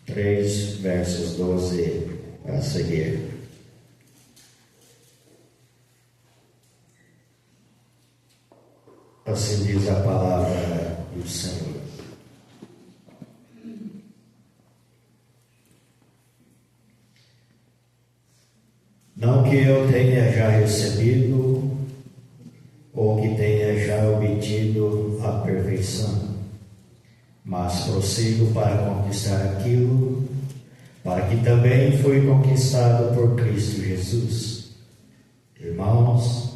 3, versos 12 a seguir. Assim diz a palavra do Senhor. Não que eu tenha já recebido ou que tenha já obtido a perfeição, mas prossigo para conquistar aquilo para que também fui conquistado por Cristo Jesus. Irmãos,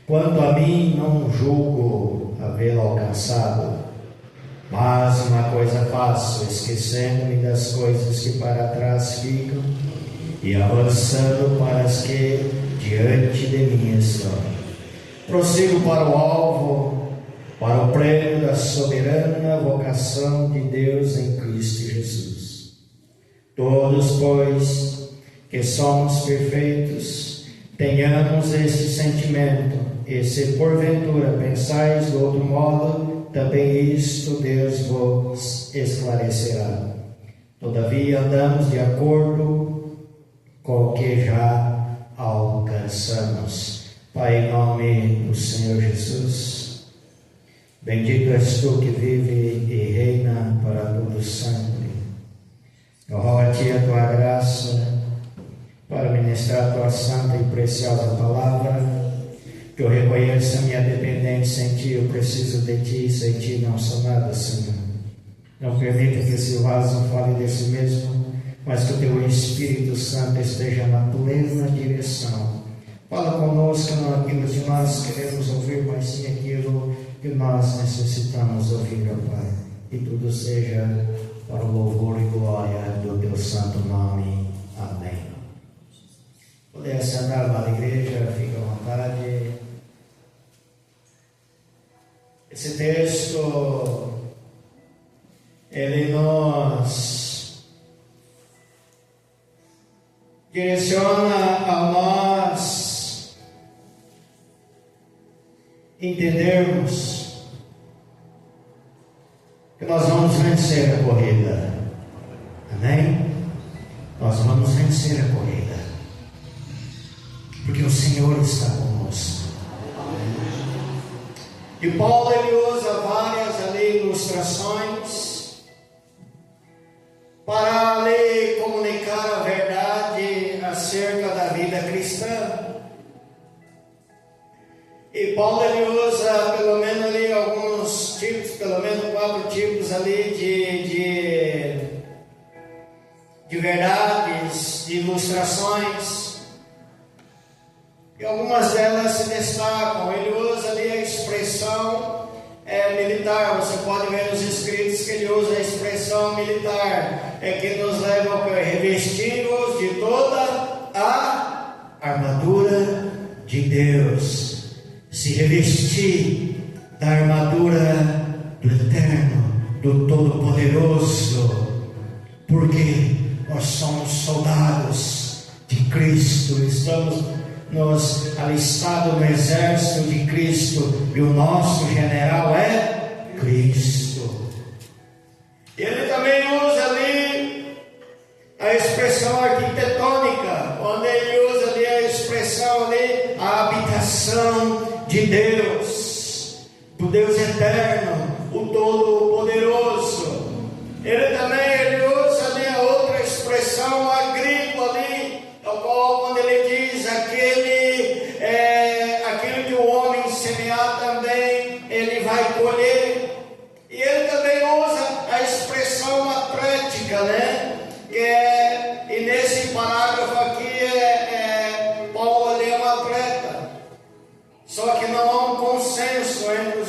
quanto a mim, não julgo havê-lo alcançado, mas uma coisa faço, esquecendo-me das coisas que para trás ficam e avançando para as que diante de mim estão. Prossigo para o alvo, para o prêmio da soberana vocação de Deus em Cristo Jesus. Todos, pois, que somos perfeitos, tenhamos este sentimento, e se porventura pensais de outro modo, também isto Deus vos esclarecerá. Todavia andamos de acordo com o que já alcançamos. Pai, em nome do Senhor Jesus, bendito és tu que vive e reina para todo sempre. Eu rogo a ti a tua graça para ministrar a tua santa e preciosa palavra, que eu reconheça a minha dependência em ti. Eu preciso de ti, sem ti não sou nada, Senhor. Não permita que esse vaso fale de si mesmo, mas que o teu Espírito Santo esteja na plena direção. Fala conosco, não aquilo que nós queremos ouvir, mas sim aquilo que nós necessitamos ouvir, ó Pai. E tudo seja para o louvor e glória do teu santo nome. Amém. Puder sentar lá na igreja, fica à vontade. Esse texto, ele nos direciona a nós entendermos que nós vamos vencer a corrida. Amém? Nós vamos vencer a corrida, porque o Senhor está conosco. E Paulo, ele usa várias ali ilustrações para lhe comunicar a verdade acerca da vida cristã. E Paulo, ele usa pelo menos ali alguns tipos, pelo menos 4 tipos ali de verdades, de ilustrações. E algumas delas se destacam. Ele usa ali a expressão militar. Você pode ver nos escritos que ele usa a expressão militar, que nos leva a revestir-nos de toda a armadura de Deus. Se revestir da armadura do Eterno, do Todo-Poderoso, porque nós somos soldados de Cristo, estamos nos alistados no exército de Cristo, e o nosso general é Cristo. Ele também usa ali a expressão arquitetônica, onde ele usa ali a expressão ali, a habitação de Deus, do Deus eterno, o Todo-Poderoso. Ele também usa ali a outra expressão agrícola ali, ao qual quando ele diz aquilo que o homem semear também, ele vai colher. E ele também usa a expressão atlética, né? E nesse parágrafo aqui Paulo ali é um atleta. Só que não há um consenso entre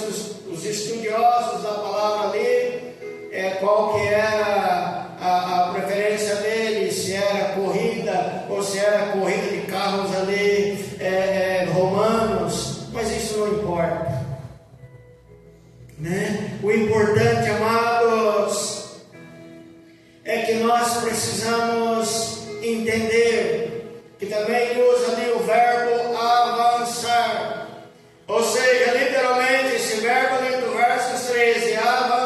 os estudiosos da palavra ali, qual que era a preferência dele, se era corrida ou se era corrida de carros ali romanos, mas isso não importa, né? O importante, amados, é que nós precisamos entender que também ele usa ali o verbo avançar, ou seja, literalmente esse verbo ali do verso 13, avançar,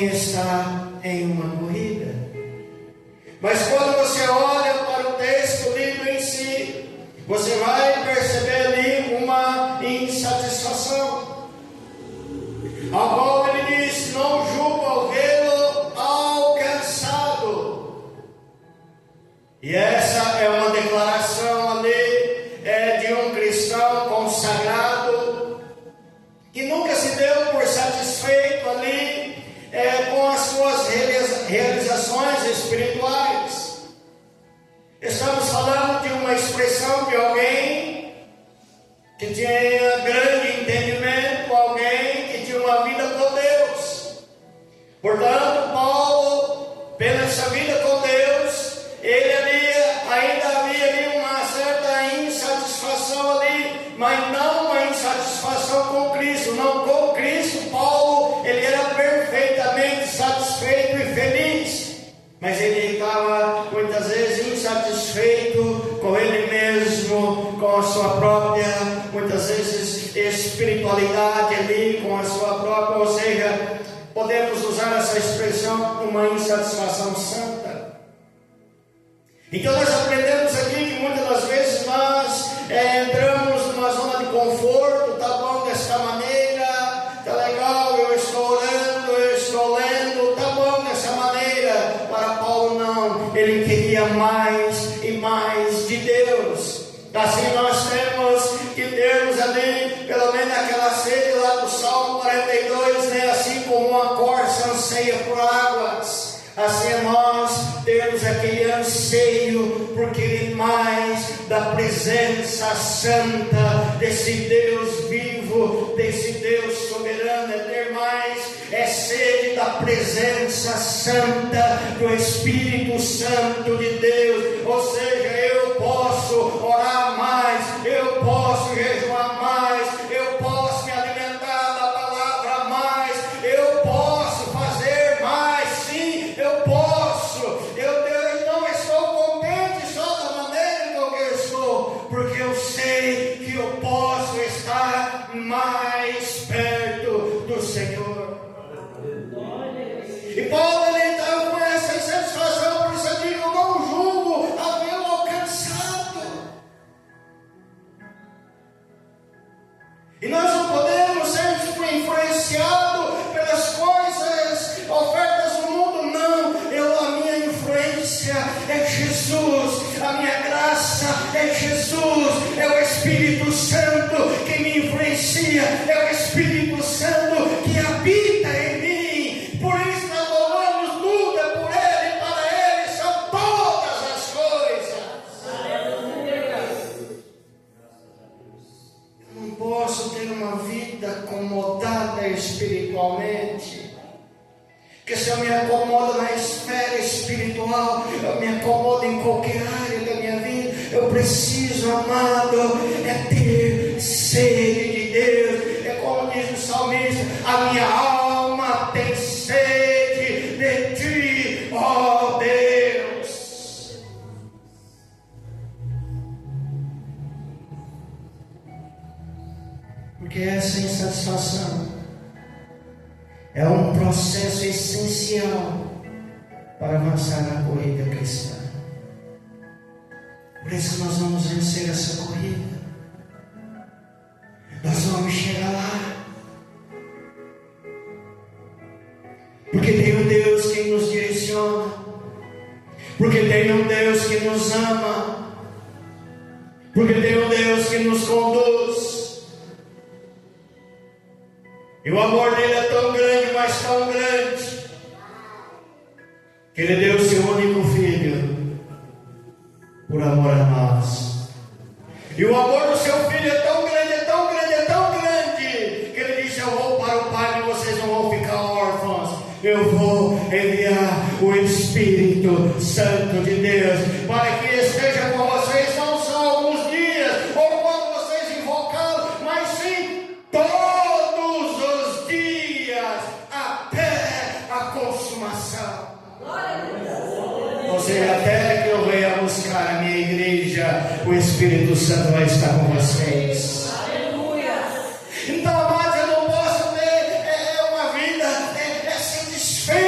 alguém está em uma corrida. Mas quando você olha para o texto lido em si, você vai perceber ali uma insatisfação. Ao qual ele diz: não julgo ao vê-lo alcançado. E essa é uma declaração ali de um cristão consagrado, que nunca se deu por satisfeito ali com as suas realizações espirituais. Estamos falando de uma expressão de alguém que tinha grande entendimento, alguém que tinha uma vida com Deus. Portanto, Paulo, pela essa vida com Deus, ele ali, ainda havia ali uma certa insatisfação ali, mas não uma insatisfação com Cristo. Não, com Cristo, Paulo, ele era perfeitamente satisfeito e feliz, mas ele estava muitas vezes insatisfeito com ele mesmo, com a sua própria, muitas vezes, espiritualidade ali, com a sua própria, ou seja, podemos usar essa expressão, uma insatisfação santa. Então nós aprendemos aqui que muitas das vezes nós entramos numa zona de conforto. Tá bom desta maneira, tá legal, eu estou orando, eu estou lendo, tá bom dessa maneira. Para Paulo não, ele queria mais e mais de Deus. Assim nós temos que termos ali, pelo menos aquela sede lá do Salmo 42, né? Assim como uma corça anseia por águas, assim nós temos aquele anseio por querer mais da presença santa desse Deus vivo, desse Deus soberano, ter mais sede da presença santa do Espírito Santo de Deus. Ou seja, eu posso orar mais, eu posso jejuar mais, eu posso me alimentar da palavra mais, eu posso fazer mais, sim, eu posso. Eu não estou contente só da maneira como eu estou, porque eu sei que eu posso estar mais perto do Senhor. E Paulo, ele estava com essa insatisfação, por isso eu digo, eu não julgo havê-lo alcançado. E nós não podemos ser influenciados pelas coisas, ofertas do mundo, não. A minha influência é Jesus, a minha graça é Jesus, é o Espírito Santo que me influencia, é o Espírito Santo que habita em mim. Por isso nós louvamos tudo, é por Ele, para Ele são todas as coisas. Eu não posso ter uma vida acomodada espiritualmente, porque se eu me acomodo na esfera espiritual, eu me acomodo em qualquer área da minha vida. Eu preciso, amado, ter sede de Deus. É como diz o salmista: a minha alma tem sede de ti, ó Deus. Porque essa insatisfação é um processo essencial para avançar na corrida cristã. Por isso que nós vamos vencer essa corrida. Nós vamos chegar lá. Porque tem um Deus que nos direciona. Porque tem um Deus que nos ama. Porque tem um Deus que nos conduz. E o amor dele é tão grande, mas tão grande, que ele deu o seu único filho por amor a nós. E o amor do seu filho é tão grande, é tão grande, é tão grande, que ele disse: eu vou para o Pai e vocês não vão ficar órfãos. Eu vou enviar o Espírito Santo de Deus para que esteja com vocês, não só alguns dias, ou quando vocês invocá-lo, mas sim todos os dias, até a consumação. Ou seja, até que eu venha buscar a minha igreja, o Espírito Santo vai estar com vocês. Aleluia. Então, amados, eu não posso ter uma vida satisfeita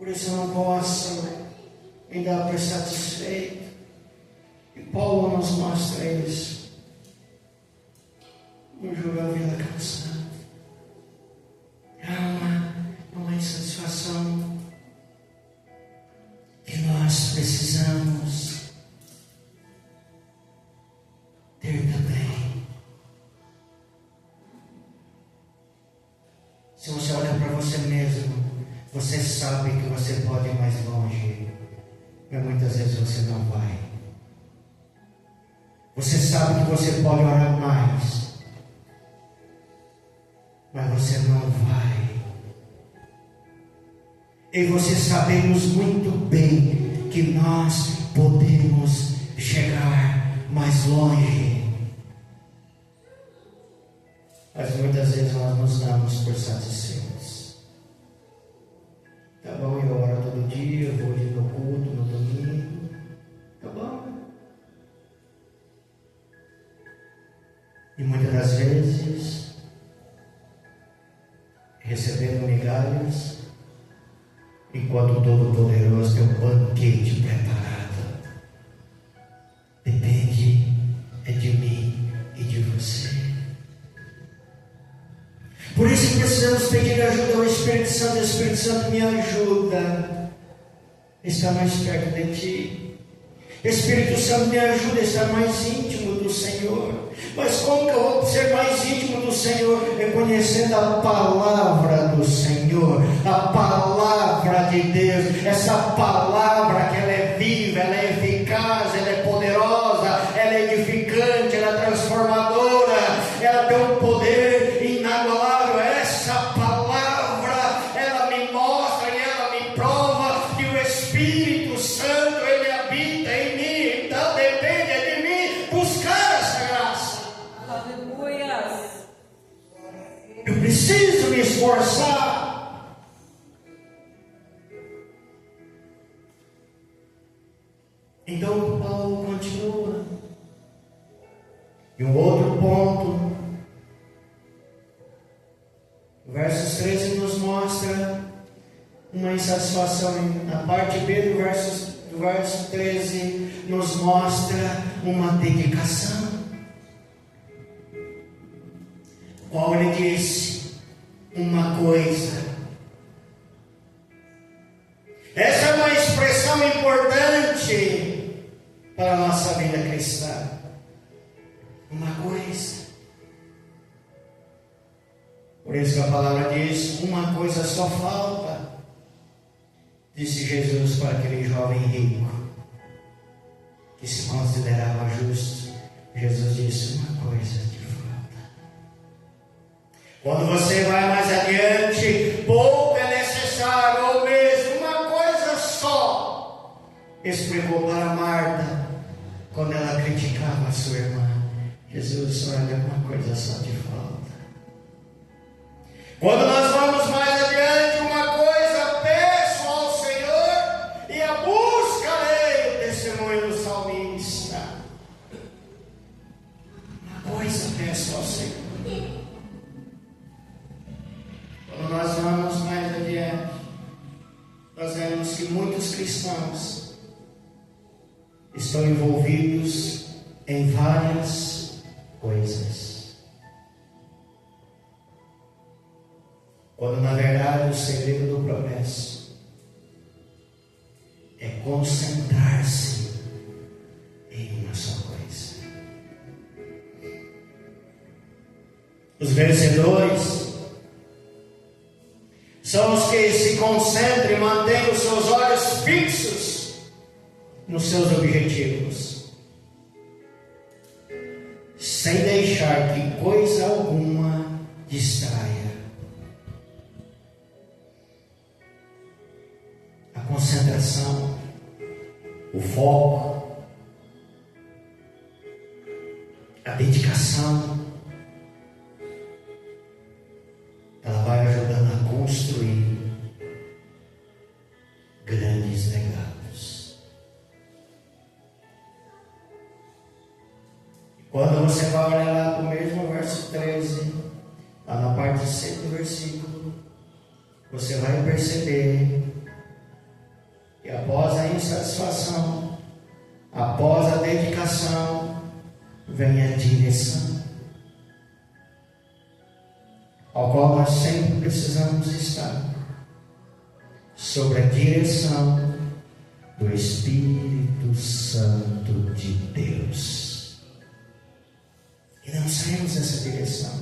Por isso eu não posso me dar por satisfeito. E Paulo nos mostra isso. No jogo a vida cansada. Há uma insatisfação que nós precisamos ter também. Se você olha para você mesmo, você sabe que você pode ir mais longe, mas muitas vezes você não vai. Você sabe que você pode orar mais, mas você não vai. E você sabemos muito bem que nós podemos chegar mais longe, mas muitas vezes nós nos damos por satisfeitos. Tá bom, eu oro todo dia, eu vou ali no culto, no domingo. Tá bom? E muitas das vezes, recebendo migalhas, enquanto o Todo-Poderoso tem um banquete preparado. Depende de mim e de você. Por isso precisamos pedir ajuda ao Espírito Santo. O Espírito Santo me ajuda a estar mais perto de Ti. Espírito Santo me ajuda a estar mais íntimo do Senhor. Mas como que eu vou ser mais íntimo do Senhor? É conhecendo a palavra do Senhor, a palavra de Deus. Essa palavra que ela é viva, ela é eficaz, ela é poderosa, ela é edificante, ela é transformadora, ela tem um poder inagualável. Essa palavra, ela me mostra e ela me prova que o Espírito Santo, ele habita em mim. Então depende de mim buscar essa graça. Aleluia. Eu preciso me esforçar. Então Paulo continua. E um outro ponto, o versos 13 nos mostra uma insatisfação. Na parte B do verso 13 nos mostra uma dedicação. Qual ele disse? Uma coisa. Essa é uma expressão importante para a nossa vida cristã. Uma coisa. Por isso que a palavra diz: uma coisa só falta, disse Jesus para aquele jovem rico que se considerava justo. Jesus disse: uma coisa te falta. Quando você vai mais adiante, pouco é necessário, ou mesmo uma coisa só, explicou para Marta quando ela criticava a sua irmã. Jesus: olha, uma coisa só te falta. Quando nós vamos mais adiante, uma coisa peço ao Senhor, e a buscarei, o testemunho do salmista. Uma coisa peço ao Senhor. Quando nós vamos mais adiante, nós vemos que muitos cristãos estão envolvidos em várias coisas, quando na verdade o segredo do progresso é concentrar-se em uma só coisa. Os vencedores são os que se concentram e mantêm os seus olhos fixos nos seus objetivos, sem deixar que coisa alguma distraia. A concentração, o foco, a dedicação, ela vai ajudando a construir grandes legados. Quando você vai olhar lá para o mesmo verso 13, lá na parte C do versículo, você vai perceber E após a insatisfação, após a dedicação, vem a direção, ao qual nós sempre precisamos estar, sobre a direção do Espírito Santo de Deus. E não saímos dessa direção.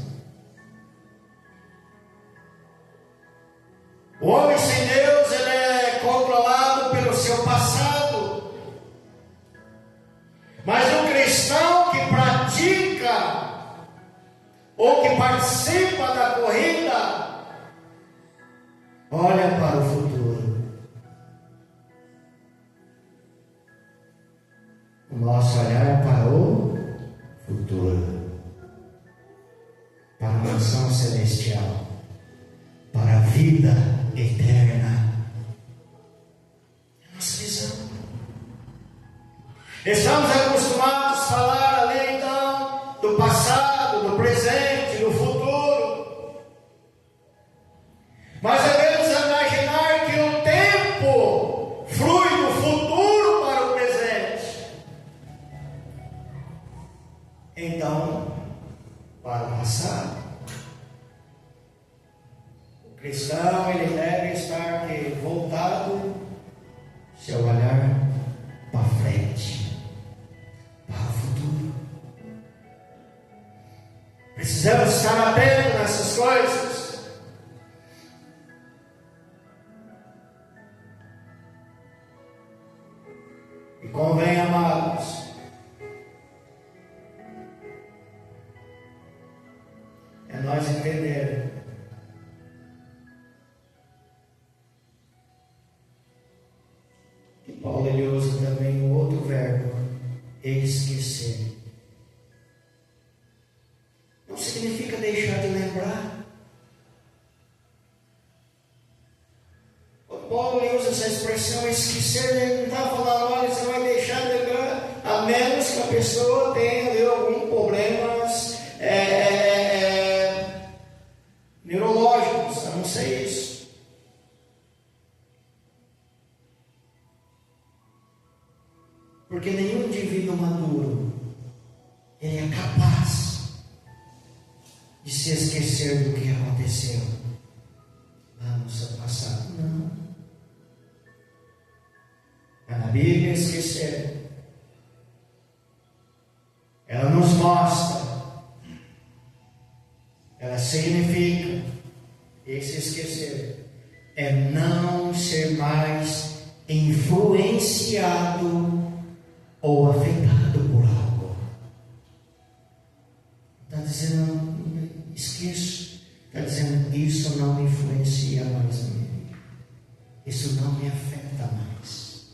O homem sem Deus, ele é controlado pelo seu passado. Mas o cristão que pratica ou que participa da corrida, olha para o futuro. O nosso olhar para o futuro, para a mansão celestial, para a vida eterna. Nossa visão. Estamos acostumados a falar ali então do passado, do presente, do futuro. Mas devemos imaginar que o tempo flui do futuro para o presente. Então, para o passado, o cristão ele deve estar voltado seu olhar para frente, para o futuro. Precisamos estar atentos nessas coisas. E convém, amados, é nós entender que Paulo ele usa também um outro verbo, esquecer. Não significa deixar de lembrar. Quando Paulo ele usa essa expressão esquecer, ele não está falando, olha, você vai deixar de lembrar, a menos que a pessoa tenha ali algum problemas neurológicos, a não ser isso. Porque nenhum indivíduo maduro ele é capaz de se esquecer do que aconteceu lá no seu passado. Não. Mas na Bíblia esquecer, ela nos mostra, ela significa, esse esquecer é não ser mais influenciado ou afetado por algo. Está dizendo, esqueço. Está dizendo, isso não me influencia mais em mim. Isso não me afeta mais.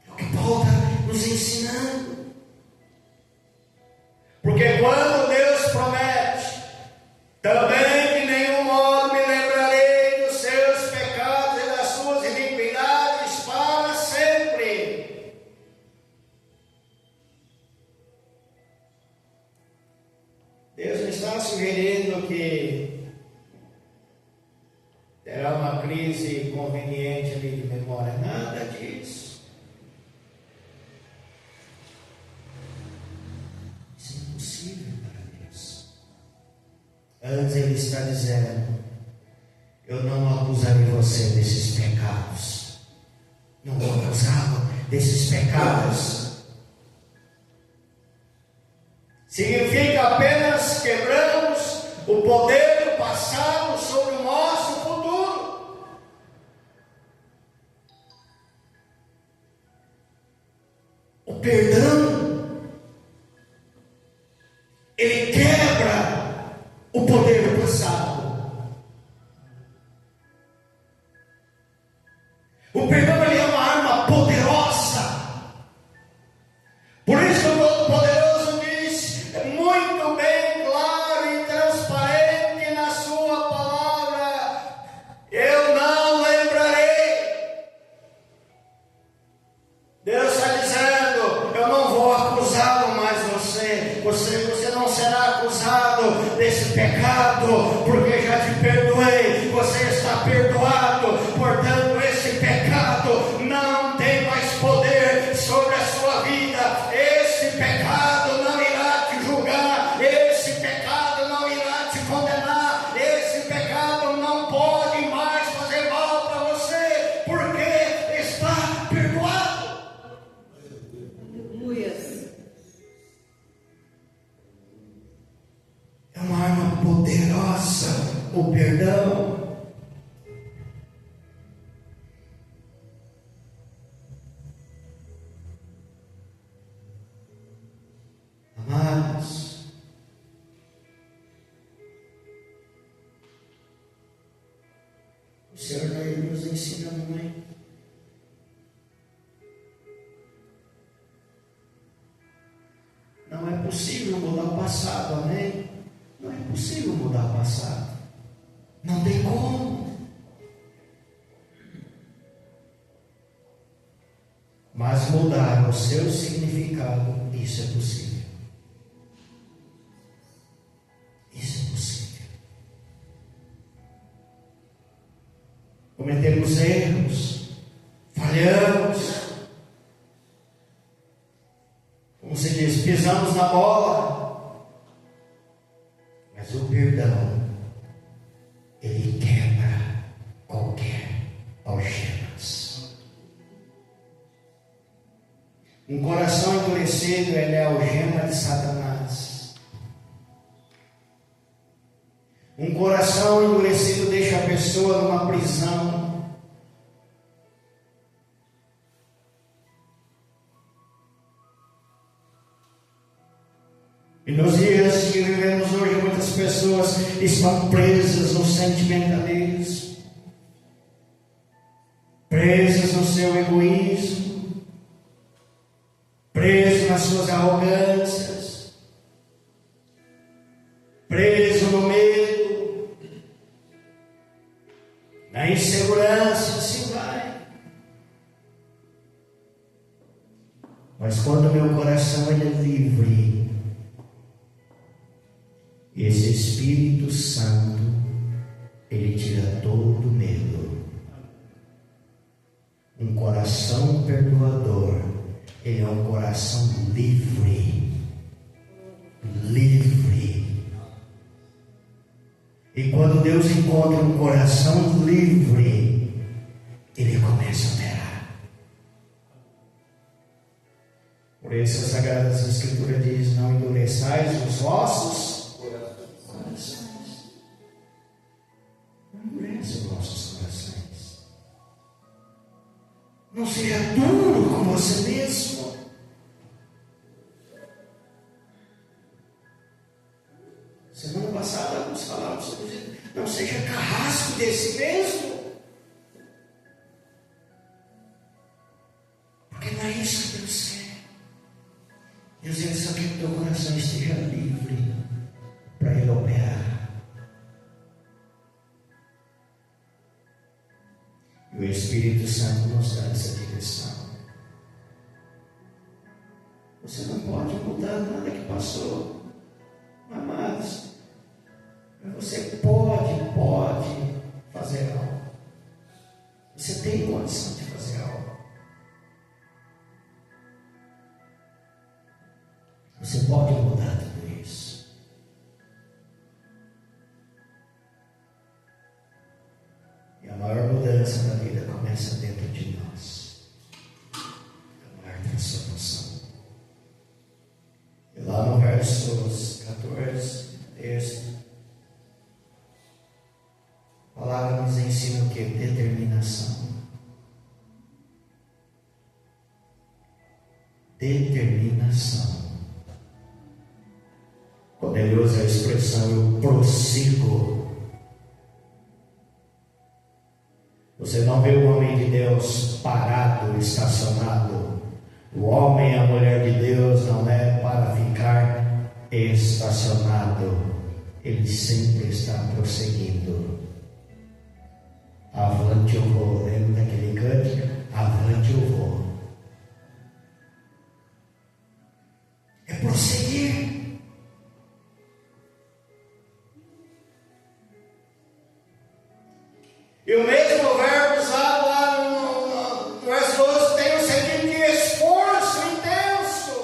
É o que Paulo está nos ensinando. Porque quando Deus promete, também de nenhum modo me lembrarei dos seus pecados e das suas iniquidades para sempre. Deus não está sugerindo que terá uma crise conveniente ali de memória, nada disso. Isso é impossível para Deus. Antes Ele está dizendo, eu não acusarei você desses pecados, não vou acusá-lo desses pecados. Significa apenas quebramos o poder do passado sobre o nosso futuro. O perdão, ele quebra o poder do passado. O perdão ele é uma arma poderosa. Por isso o Todo-Poderoso diz muito bem claro e transparente na sua palavra: eu não lembrarei. Deus está dizendo, eu não vou acusá-lo mais você não será acusado desse pecado, porque já te perdoei, você está perdoado, portanto esse pecado O Senhor nos ensina muito. Não é possível mudar o passado, amém? Não é possível mudar o passado. Não tem como. Mas mudar o seu significado, isso é possível. Isso é possível. Cometemos erros, falhamos. Como se diz, pisamos na bola. Mas o perdão, ele quebra qualquer algemas. Um coração endurecido, ele é a algema de Satanás. Um coração endurecido deixa a pessoa numa prisão. E nos dias que vivemos hoje, muitas pessoas estão presas no sentimentalismo, presas no seu egoísmo, presas nas suas arrogâncias, presas no medo, na insegurança, assim vai. Mas quando meu coração ele é livre, esse Espírito Santo, ele tira todo medo. Um coração perdoador, ele é um coração livre. Livre. E quando Deus encontra um coração livre, ele começa a operar. Por isso a Sagrada Escritura diz: não endureçais os vossos corações. Não endurece os nossos corações. Não seja duro com você mesmo. Semana passada nós falamos sobre isso. Não seja carrasco de si mesmo. Porque não é isso que Deus quer. Deus ele só quer que o teu coração esteja livre para ele operar. E o Espírito Santo nos dá essa direção. Você não pode mudar nada que passou, amados. Mas você pode fazer algo. Você tem condição de fazer algo. Você pode mudar tudo isso. E a maior mudança da vida começa dentro de nós. A maior transformação. E lá no verso 14, texto, a palavra nos ensina o que? Determinação. Determinação. Quando ele usa a expressão eu prossigo, você não vê o homem de Deus parado, estacionado. O homem e a mulher de Deus não é para ficar estacionado. Ele sempre está prosseguindo. Avante eu vou. Lembra daquele cântico? Avante eu vou. É prosseguir. E o mesmo verbo usado lá no verso 12 tem o sentido de esforço intenso.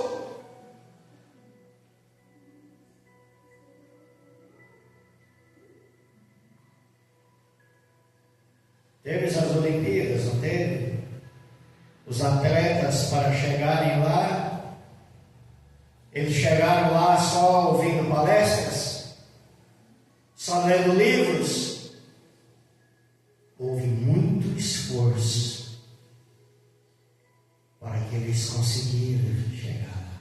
Teve as Olimpíadas, não teve? Os atletas, para chegarem lá, eles chegaram lá só ouvindo palestras, só lendo livros. Houve muito esforço para que eles conseguiram chegar.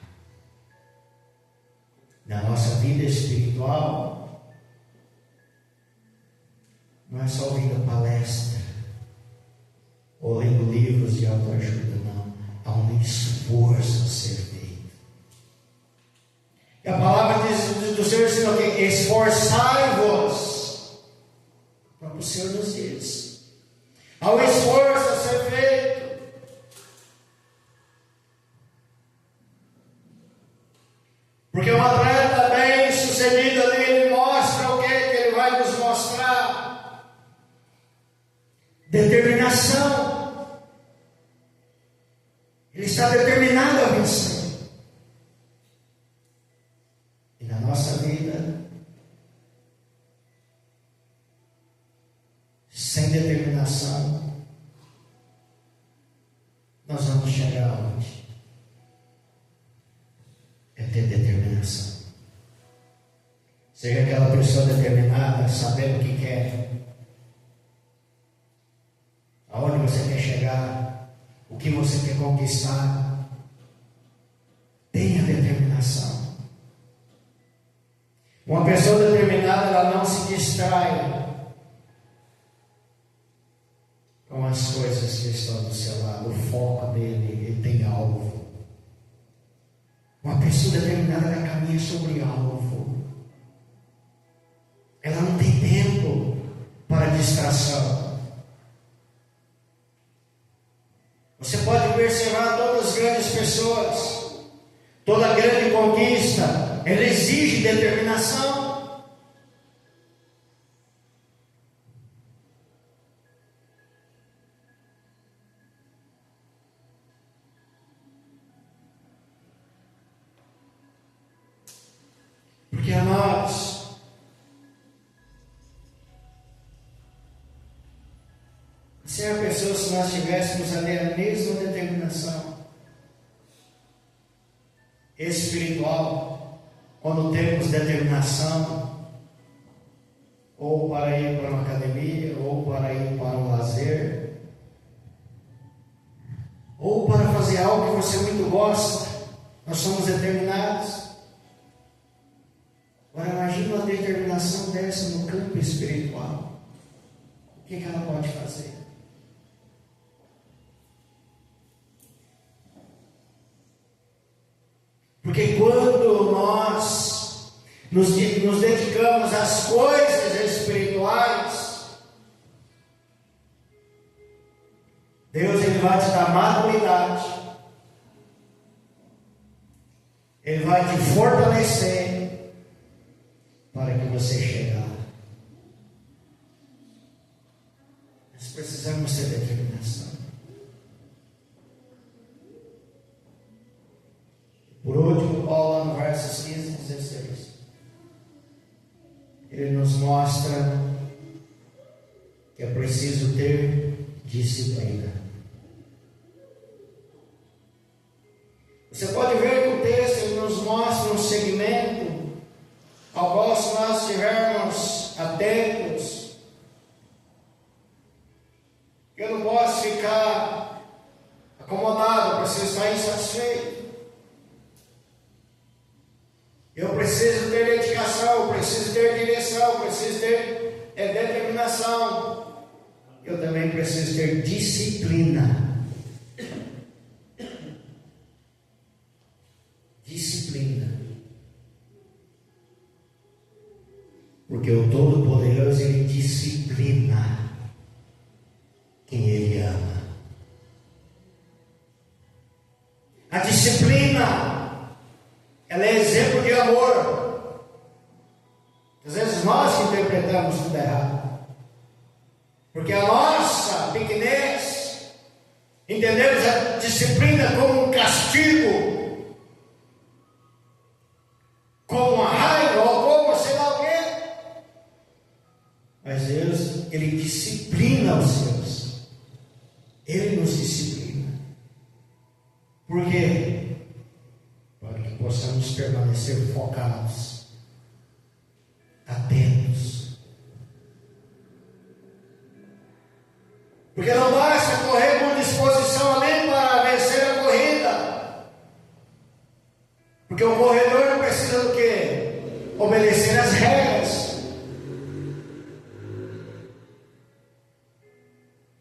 Na nossa vida espiritual, não é só ouvindo palestra, ou lendo livros de autoajuda, não. Há um esforço a ser feito. E a palavra do Senhor diz aqui: esforçai-vos. O próprio Senhor nos diz. Há um esforço a ser feito. Porque um atleta bem sucedido ali, ele mostra o que ele vai nos mostrar. Determinação. Ele está determinado a vencer. E na nossa vida, sem determinação, nós vamos chegar aonde? É ter determinação. Seja aquela pessoa determinada, sabendo o que quer, aonde você quer chegar, o que você quer conquistar. Tenha determinação. Uma pessoa determinada, ela não se distrai com as coisas que estão do seu lado. O foco dele, ele tem alvo. Uma pessoa determinada, ela caminha sobre alvo. Ela não tem tempo para distração. Você pode observar todas as grandes pessoas, toda grande conquista, ela exige determinação. Porque a nós, se a pessoa, se nós tivéssemos ali a mesma determinação espiritual, quando temos determinação, ou para ir para uma academia, ou para ir para um lazer, ou para fazer algo que você muito gosta, nós somos determinados. Agora imagina uma determinação dessa no campo espiritual. O que ela pode fazer? Porque quando nós nos dedicamos às coisas espirituais, Deus, ele vai te dar maturidade, ele vai te fortalecer para que você chegar. Nós precisamos ter determinação. Por último, Paulo, lá no versos 15 e 16, ele nos mostra que é preciso ter disciplina. Você pode ver que o texto ele nos mostra um segmento ao qual, se nós estivermos atentos, eu não posso ficar acomodado, eu preciso estar insatisfeito. Eu preciso ter dedicação, eu preciso ter direção, eu preciso ter determinação. Eu também preciso ter disciplina. Disciplina. Porque o Todo-Poderoso, ele disciplina quem ele ama. A disciplina, ela é exemplo de amor. Às vezes nós interpretamos tudo errado. Porque a nossa pequenez, entendemos a disciplina como um castigo, como uma raiva, ou como sei lá o quê. Mas Deus, ele disciplina os seus. Ele nos disciplina. Por quê? Para que possamos permanecer focados, atentos. Porque não basta correr com disposição além para vencer a corrida. Porque o corredor não precisa do quê? Obedecer às regras.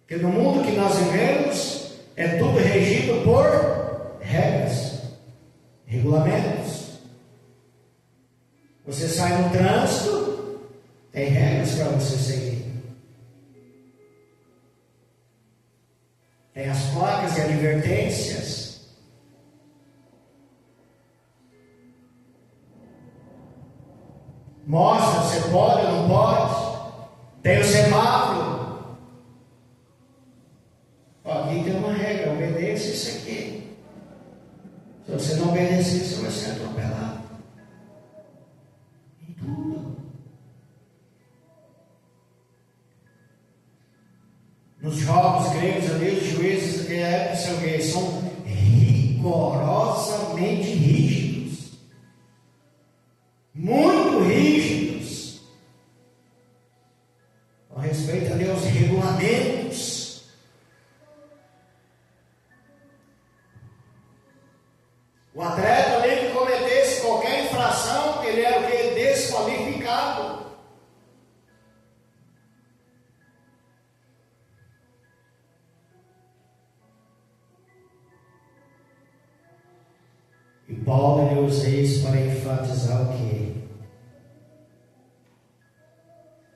Porque no mundo mundo que nós vivemos é tudo regido por regras, regulamentos. Você sai no trânsito, tem regras para você seguir. Tem as placas de advertências. Mostra se pode ou não pode. Tem o semáforo. Aqui tem uma regra, obedeça isso aqui. Se você não obedecer, você vai ser atropelado. Em tudo. Nos jogos gregos ali, os juízes daquela época são rigorosamente rígidos. Muito rígidos. Com respeito ali aos regulamentos. O atleta ali que cometesse qualquer infração, ele era o que? Desqualificado. E Paulo ele usa isso para enfatizar o quê?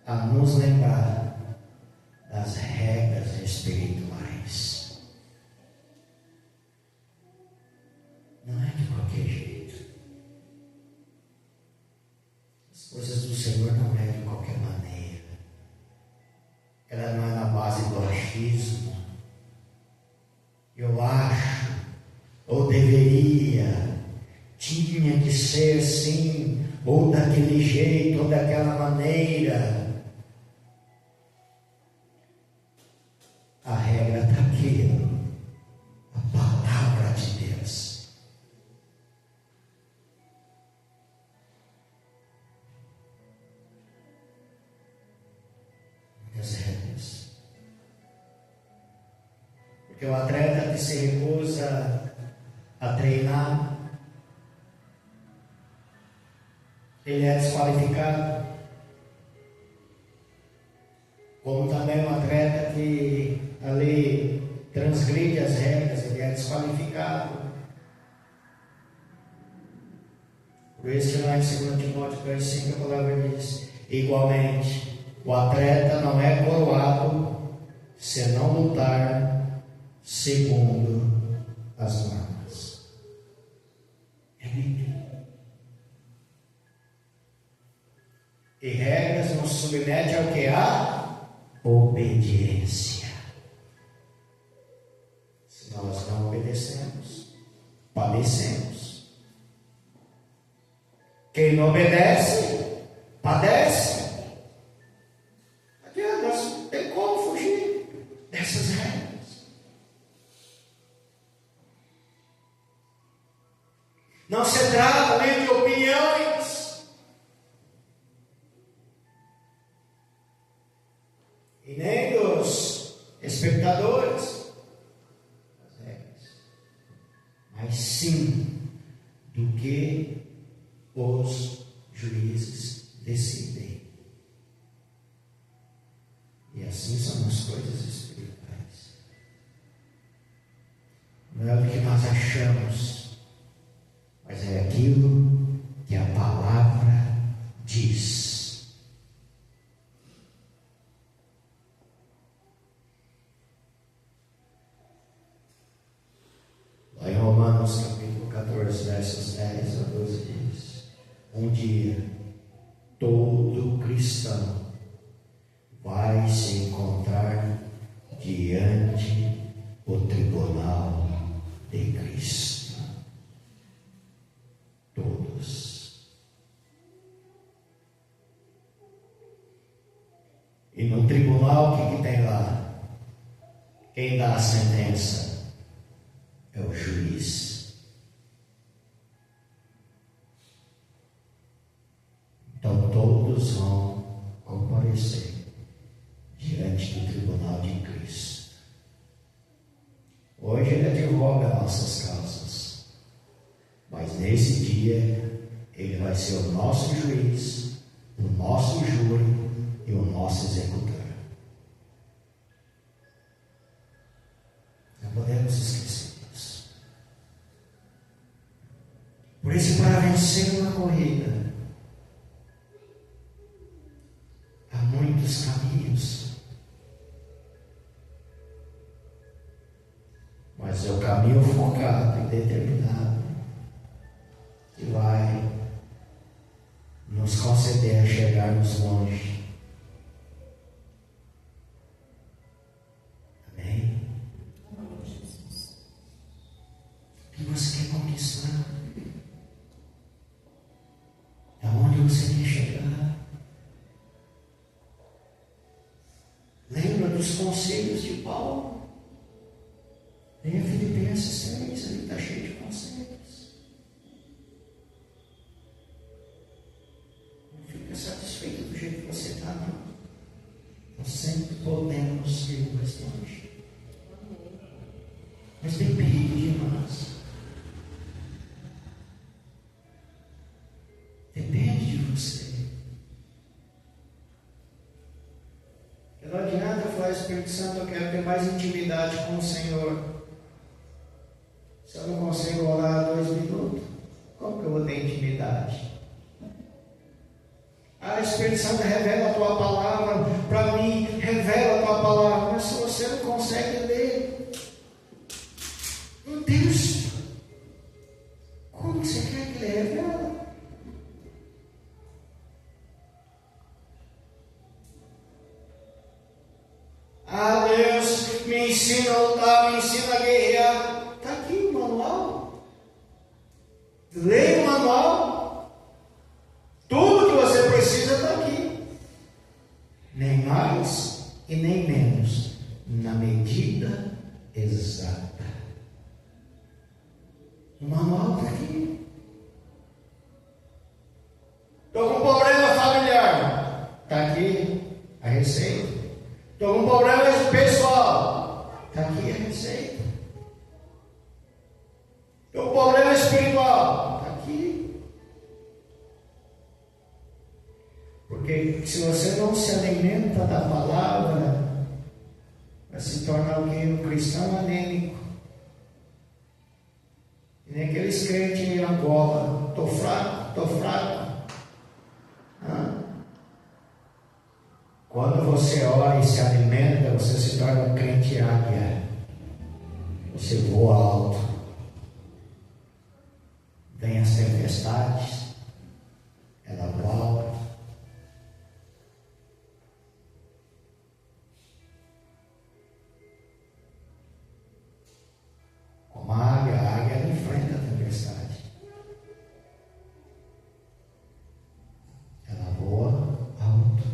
A nos lembrar das regras espirituais. Não é de qualquer jeito. As coisas do Senhor não é de qualquer maneira. Ela não é na base do achismo. Eu acho, ou deveria, tinha que ser assim, ou daquele jeito, ou daquela maneira. A regra está aqui, a palavra de Deus. Muitas regras. Porque o atleta que se recusa a treinar, ele é desqualificado. Como também um atleta que ali transgride as regras, ele é desqualificado. Por isso que lá em 2 Timóteo 2,5 a palavra diz: igualmente, o atleta não é coroado se não lutar segundo as normas. É Bíblia. E regras nos submete ao que? A obediência. Se nós não obedecemos, padecemos. Quem não obedece, padece. Aqui nós não tem como fugir dessas regras. Não se trata nem de opiniões. E nem dos espectadores, mas sim do que os juízes decidem. E assim são as coisas espirituais. Não é o que nós achamos, mas é aquilo que a palavra diz. Lá em Romanos capítulo 14, versos 10 a 12 diz: um dia todo cristão vai se encontrar diante do tribunal de Cristo. Todos. E no tribunal o que tem lá? Quem dá a sentença é o juiz. Então todos vão comparecer diante do tribunal de Cristo. Hoje ele advoga nossas causas, mas nesse dia ele vai ser o nosso juiz, o nosso júri e o nosso executor. podemos esquecer disso. Por isso, para vencer uma corrida, há muitos caminhos. Mas é o caminho focado e determinado que vai nos conceder a chegarmos longe. Amém? O que você quer conquistar? Aonde você quer chegar? Lembra dos conselhos de Paulo? Leia Filipenses 3, ali está cheio de conselhos. Não fica satisfeito do jeito que você está, não. Nós sempre podemos ir mais longe. Mas depende de nós. Depende de você. Não adianta falar, Espírito Santo, eu quero ter mais intimidade com o Senhor. Se eu não consigo orar 2 minutos, como que eu vou ter intimidade? Espírito Santo, revela a tua palavra para mim, revela a tua palavra. Mas se você não consegue ler um texto, como que você quer que ele revela? Deus, me ensina a lutar, me ensina a guerrear. Está aqui o manual. Leia o manual. Tudo que você precisa está aqui. Nem mais e nem menos. Na medida exata. O manual está aqui. Estou com um problema familiar. Está aqui a receita. Estou com um problema pessoal. Está aqui a receita. Estou com um problema espiritual. Está aqui. Porque se você não se alimenta da palavra, vai se tornar o quê? Um cristão anêmico. E nem aqueles crentes em Angola. Estou fraco, estou fraco. Quando você ora e se alimenta, você se torna um crente águia. Você voa alto. Vem as tempestades, ela voa. Como a águia ela enfrenta a tempestade. Ela voa alto.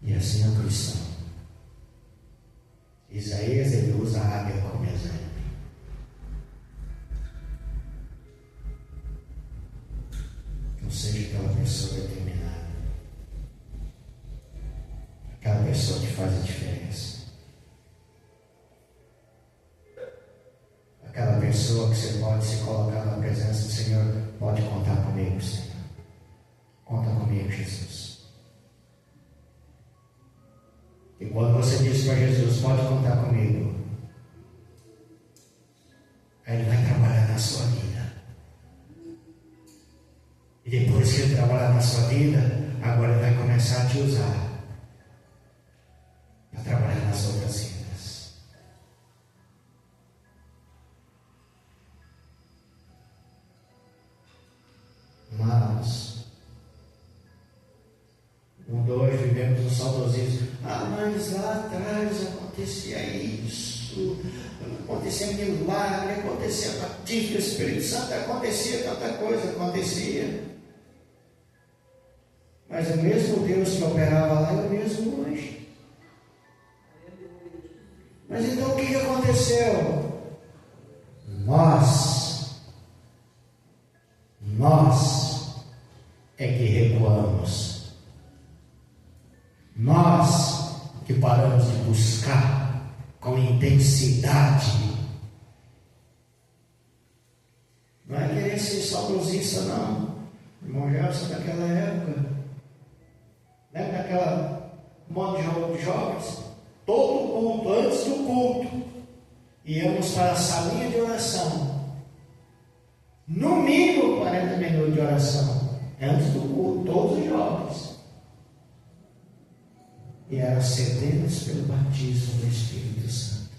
E assim é o cristão. Isaías, ele usa a águia como exemplo. Não seja aquela pessoa determinada. Aquela pessoa que faz a diferença. Aquela pessoa que você pode se colocar na presença do Senhor. Pode contar comigo, Senhor. Conta comigo, Jesus. E quando você diz para Jesus, pode contar comigo, aí Ele vai trabalhar na sua vida. E depois que Ele trabalhar na sua vida, agora Ele vai começar a te usar para trabalhar nas outras vidas. Mas hoje vivemos um saudosismo. Mas lá atrás acontecia isso, acontecia milagre, acontecia batismo do Espírito Santo, acontecia tanta coisa, acontecia. Mas o mesmo Deus que operava lá é o mesmo hoje. Mas então o que aconteceu? Nós é que recuamos. Nós que paramos de buscar com intensidade. Não é querer ser saudosista, não. Irmão Gelson, daquela época, lembra daquela um monte de jovens, todo culto, antes do culto, íamos para a salinha de oração. No mínimo 40 minutos de oração, antes do culto, todos os jovens. E eram sedentos pelo batismo do Espírito Santo.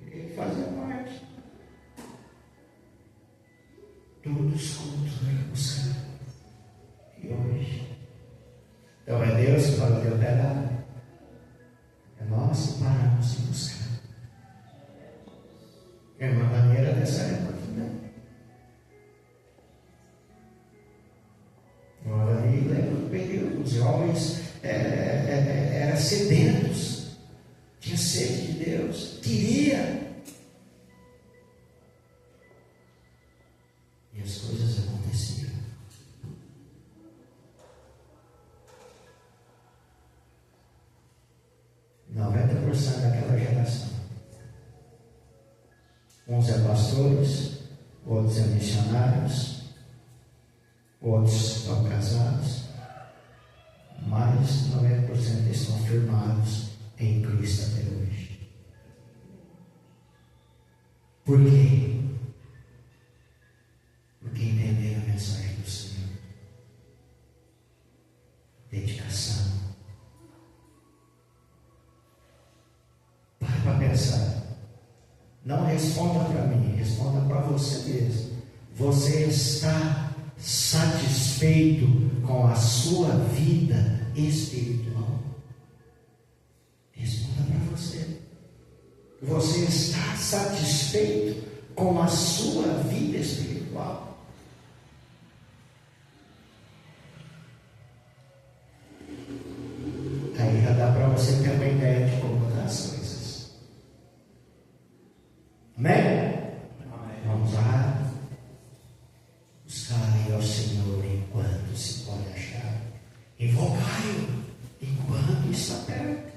Ele fazia parte. Todos os cultos vêm buscar. E hoje? Então é Deus que fala de operar. É nós que paramos de buscar. É uma maneira dessa época também. Agora aí lembra do período, os jovens eram sedentos, tinha sede de Deus, queria. E as coisas aconteciam. Daquela geração. Uns é pastores, outros é missionários, outros estão casados, mas 90% estão firmados em Cristo até hoje. Por quê? Porque entenderam a mensagem do Senhor. Dedicação. Para pensar. Não responda para mim, responda para você mesmo. Você está satisfeito com a sua vida espiritual? Responda para você. Você está satisfeito com a sua vida espiritual?